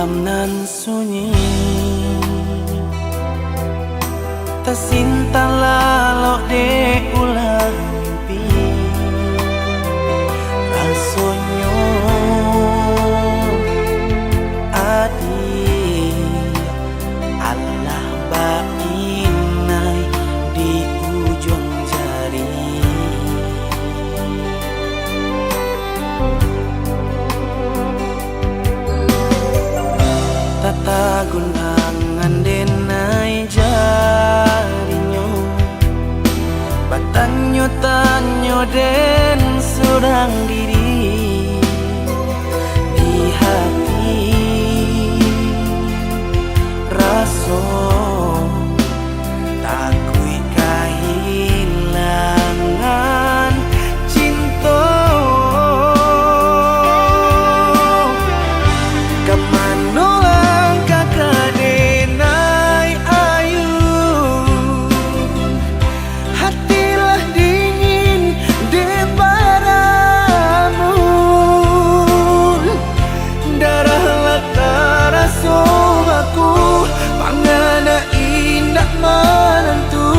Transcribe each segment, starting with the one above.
malam nan sunyi, tersinta lalok de ulang mimpi. Rasonyo adi Allah bainai di ujung jari. Tata gunangan denai jarinyo, batanyo tanyo den surang diri di hati. Raso takui kehilangan cinta. Kemana langkah kadenai ayu, hatilah dingin di padamu. Darahlah taraso aku, pangana indah menentu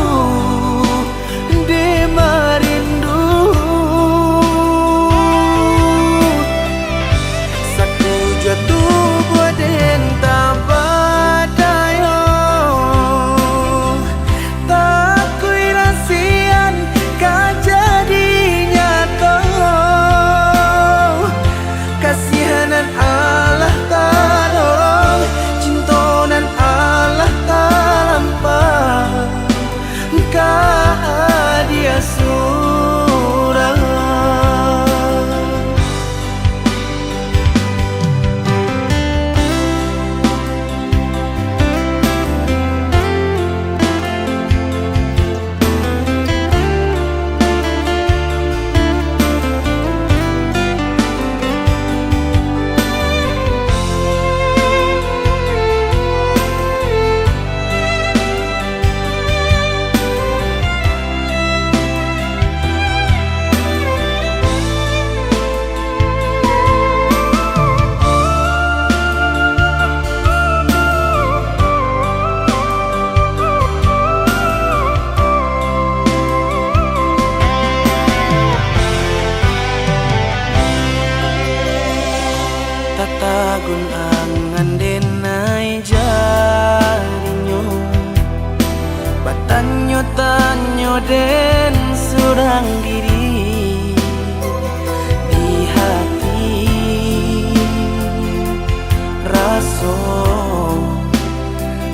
di marindu. Satu jatuh buat entah badayo, tak kui rasian kajadinya kau. Kasihanan Allah tanolong, cintonan Allah talampah, kah dia surang. Tata gunangan denai jarinyo, batanyo tanyo den surang diri di hati. Raso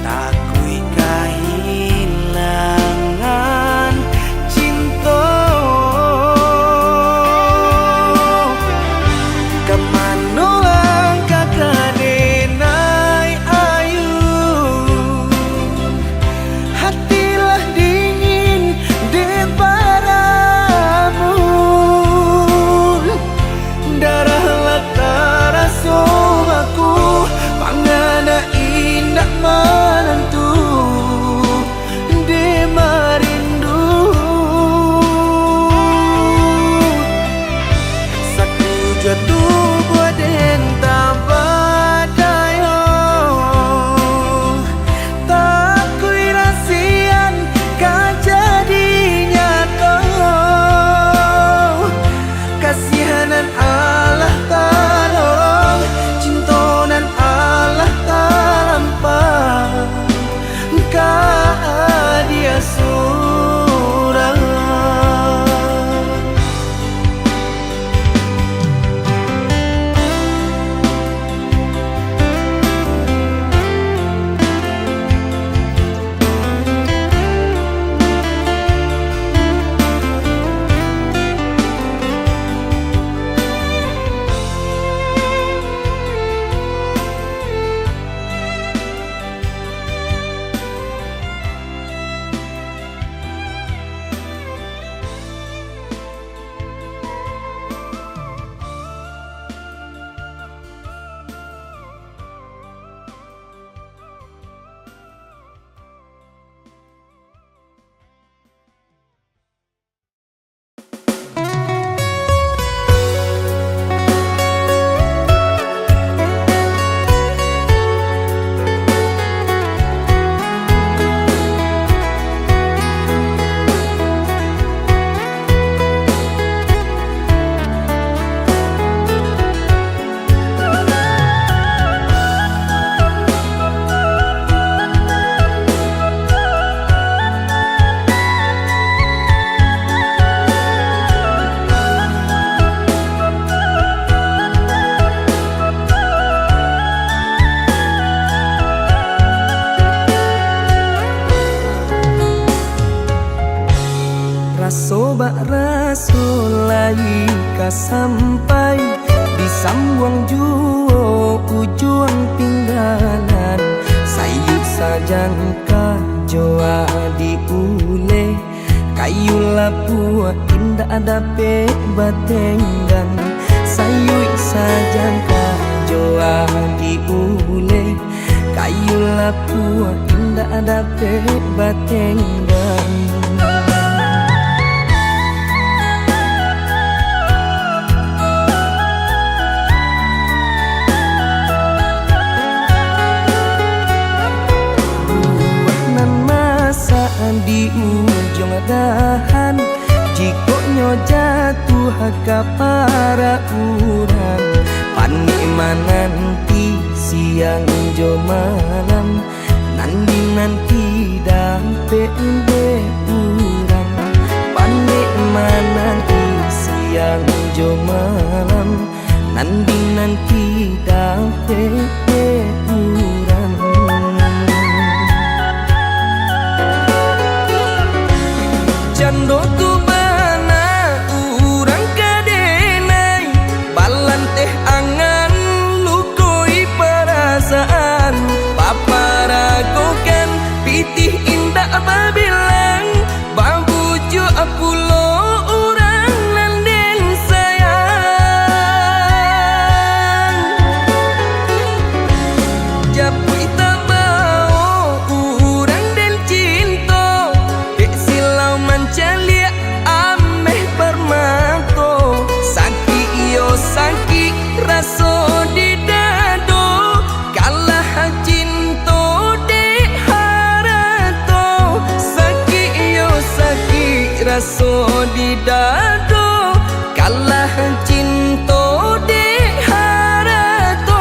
takui kehilangan cinta. Kemana langkah kadenai ayu, hatilah dingin di padamu. Darahlah taraso aku, pangana indah menentu di marindu. Satu jatuh buat entah badayo, tak kui rasian kajadinya kau. Kasihanan Allah tanolong, cintonan Allah talampah, kah dia surang. sampai di sambuang juo ujung pinggalan sayu sajan kajoa diule kayu lapua indah ada pe batenggan sayu sajan kajoa diule kayu lapua indah ada pe batenggan. Di ujung dahan jikoknya jatuh ke para urang nanti siang jo malam nanti dampe urang nanti siang jo malam nanti dampe urang. Jando tu bana urang kadenai balan teh angan lukoi perasaan paparagokan pitih indah babilang babujo apulo urang nanden sayang japu ita bao urang den cinta dek silau mancalia ameh permanto saki iyo saki raso di dado kalah cinto dek harato saki iyo saki raso di dado kalah cinto dek harato.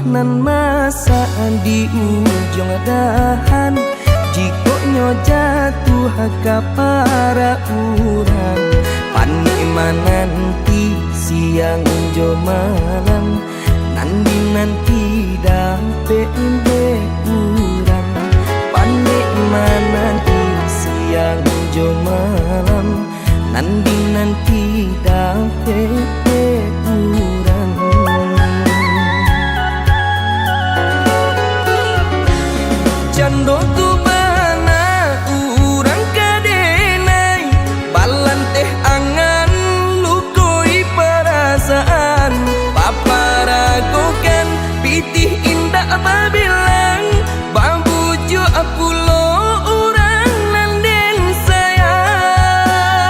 Nan masa di ujung dahan jikoknya jatuh ke para urang nanti siang jo malam nanti dampe urang nanti siang jo malam nanti dampe urang. Jando tu bana urang kadenai balan teh angan lukoi perasaan paparagokan pitih indah babilang babujo apulo urang nanden sayang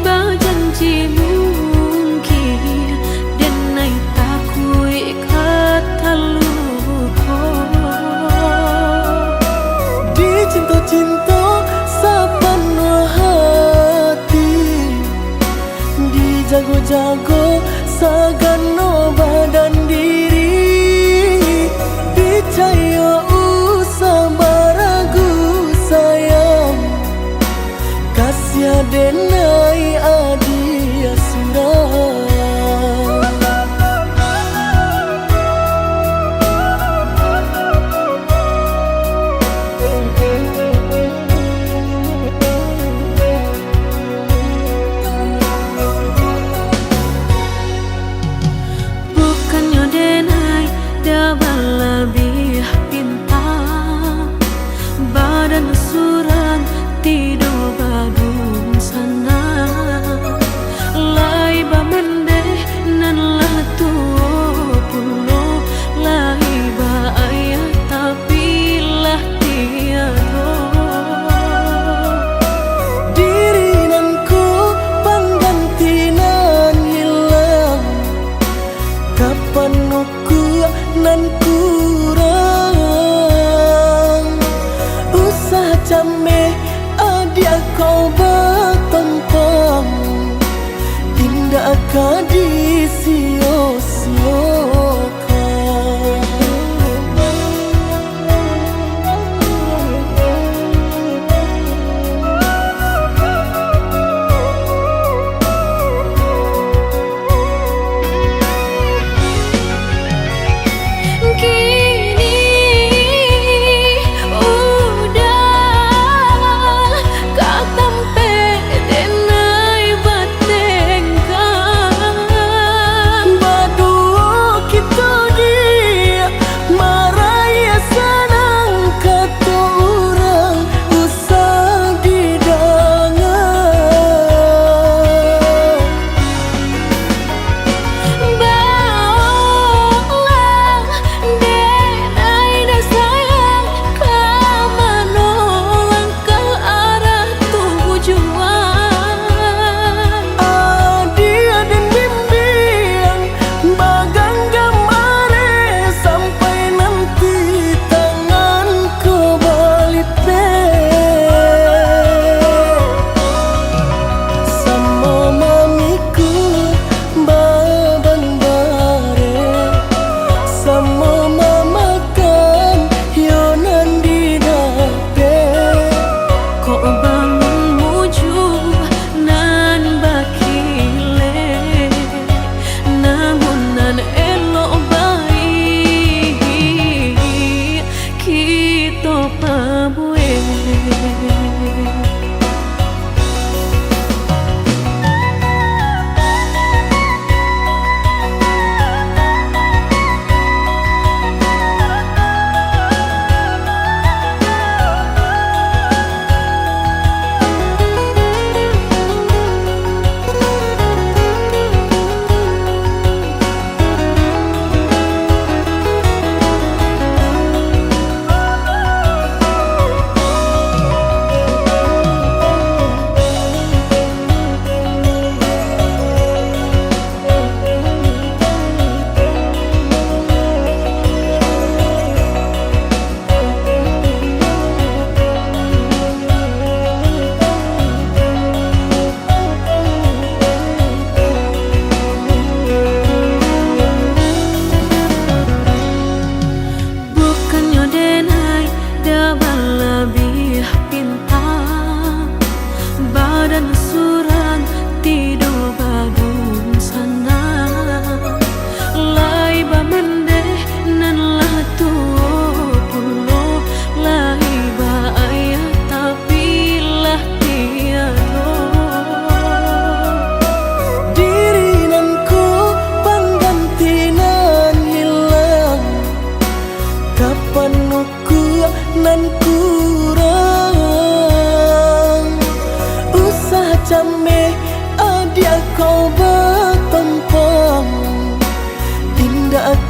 berjanji mungkin dan naik takui kata luko di cinta-cinta sepenuh hati, di jago-jago sagano badan diri, dicaya usah baragu sayang kasih denai adia surah. Bukannya denai dapat lebih pintar, badan surang tidur badung sana, lai ba mendeh nan lah tuo pulo, lai ba ayah tapi lah tiado. Diri nanku panggantinan hilang, kapan aku nan kurang, usah came adia kau bertempang, indah akan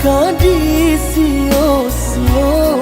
kadisio-siokan.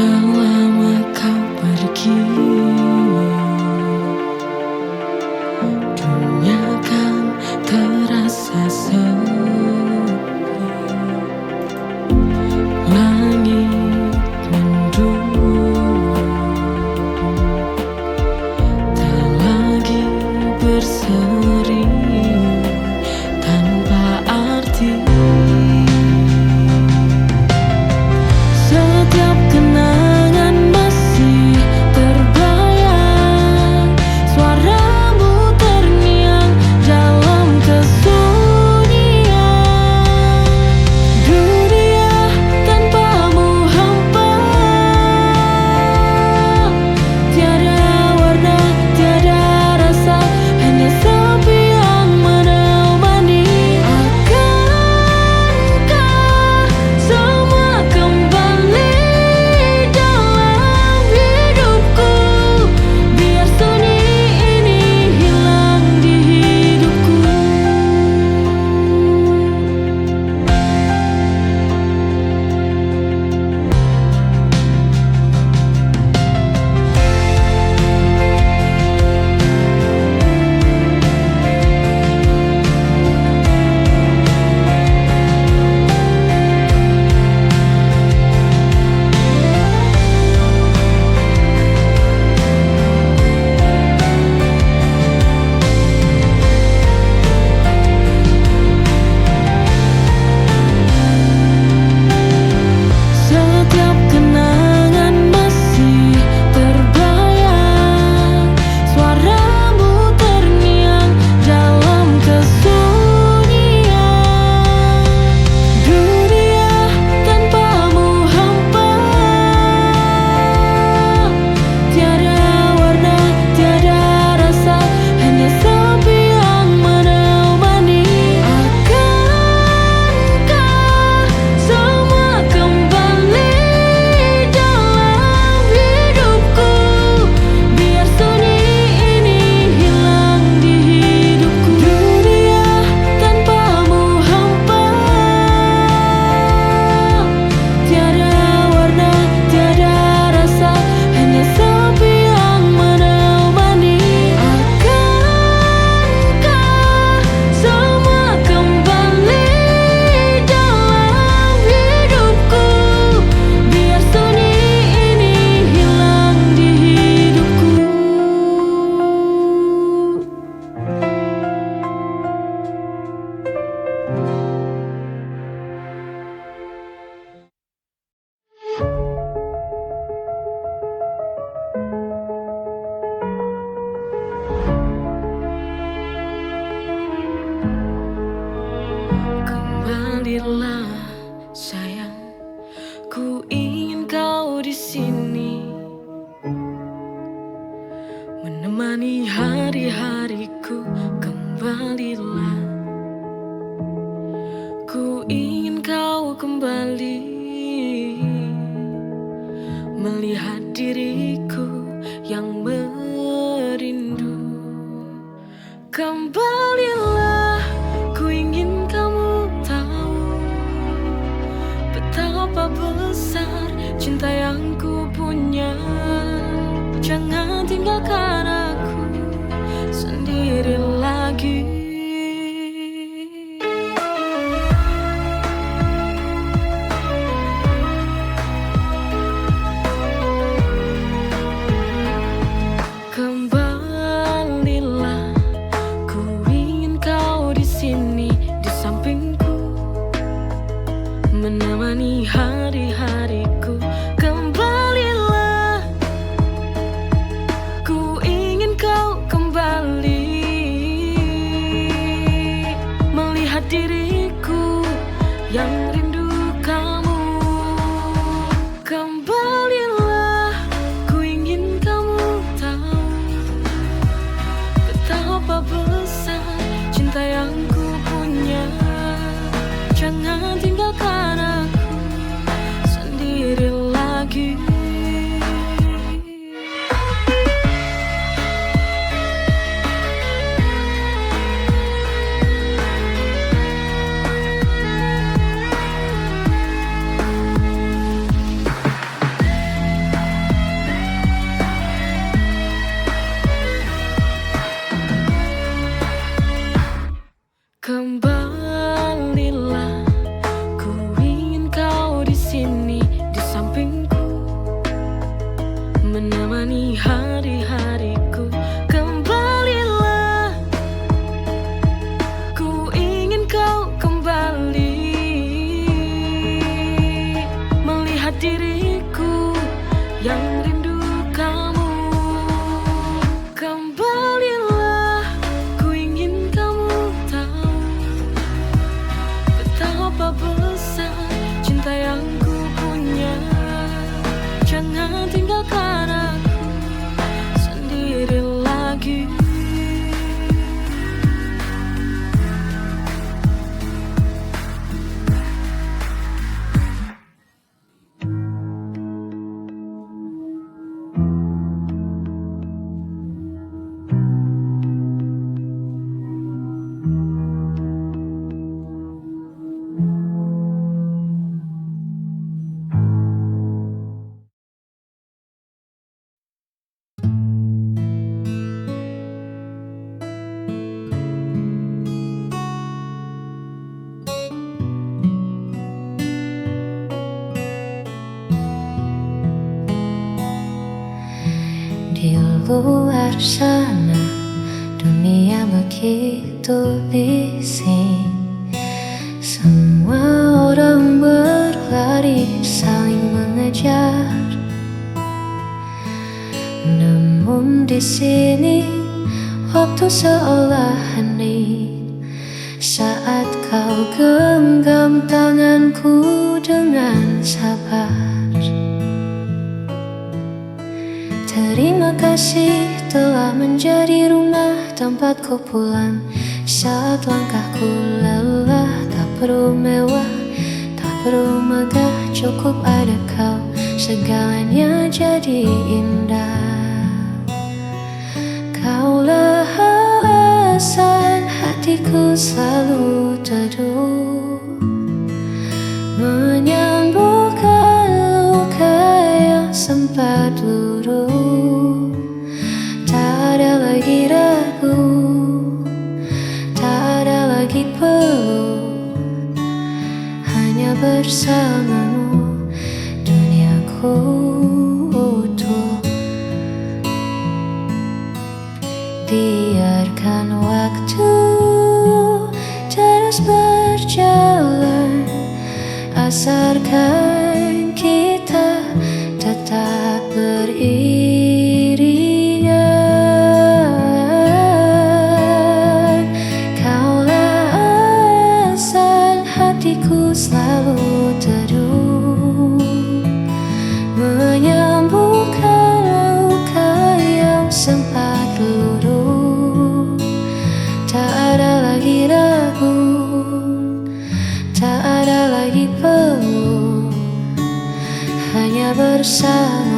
selama kau pergi, dunia kan terasa sepi. Langit mendung, tak lagi berseri tanpa arti. Setiap kenangan masih terbayang, suaramu terngiang dalam kesunyian. Dunia tanpamu hampa, tiada warna, tiada rasa, hanya sepi yang menemani. Akankah semua kembali dalam hidupku, biar sunyi ini hilang di hidupku. Setiap kenangan masih terbayang, suaramu terngiang dalam kesunyian. Dunia tanpamu hampa, tiada warna, tiada rasa, hanya sepi yang menemani. Akankah semua kembali dalam hidupku, biar sunyi ini hilang di hidupku. Dunia tanpamu hampa, tiada warna, tiada rasa, hanya sepi yang menemani. Akankah semua kembali dalam hidupku, biar sunyi ini hilang di hidupku. Kembalilah sayang, ku ingin kau di sini, menemani hari-hariku. Kembalilah, ku ingin kau kembali, melihat diriku yang merindu. Kembalilah, ku ingin kamu tahu betapa besar cinta yang ku punya. Jangan tinggalkan aku sendiri lagi. Kembalilah, ku ingin kau di sini, di sampingku, menemani hari-hariku. Kembalilah, ku ingin kau kembali, Jangan tinggalkan aku sendiri lagi. Di luar sana dunia begitu bising, semua orang berlari saling mengejar. Namun di sini waktu seolah hening saat kau genggam tanganku dengan sabar. Terima kasih telah menjadi rumah tempatku pulang. Saat langkahku lelah, tak perlu mewah, tak perlu megah, cukup ada kau, segalanya jadi indah. Kaulah alasan hatiku selalu teduh, menyembuhkan luka yang sempat luruh. Tak ada lagi ragu, tak ada lagi peluh, hanya bersamamu duniaku utuh. Biarkan waktu terus berjalan, asarkan kita tetap beriringan. Kaulah alasan hatiku selalu teduh, menyembuhkan luka yang sempat luruh. Tak ada lagi ragu, tak ada lagi peluh, hanya bersama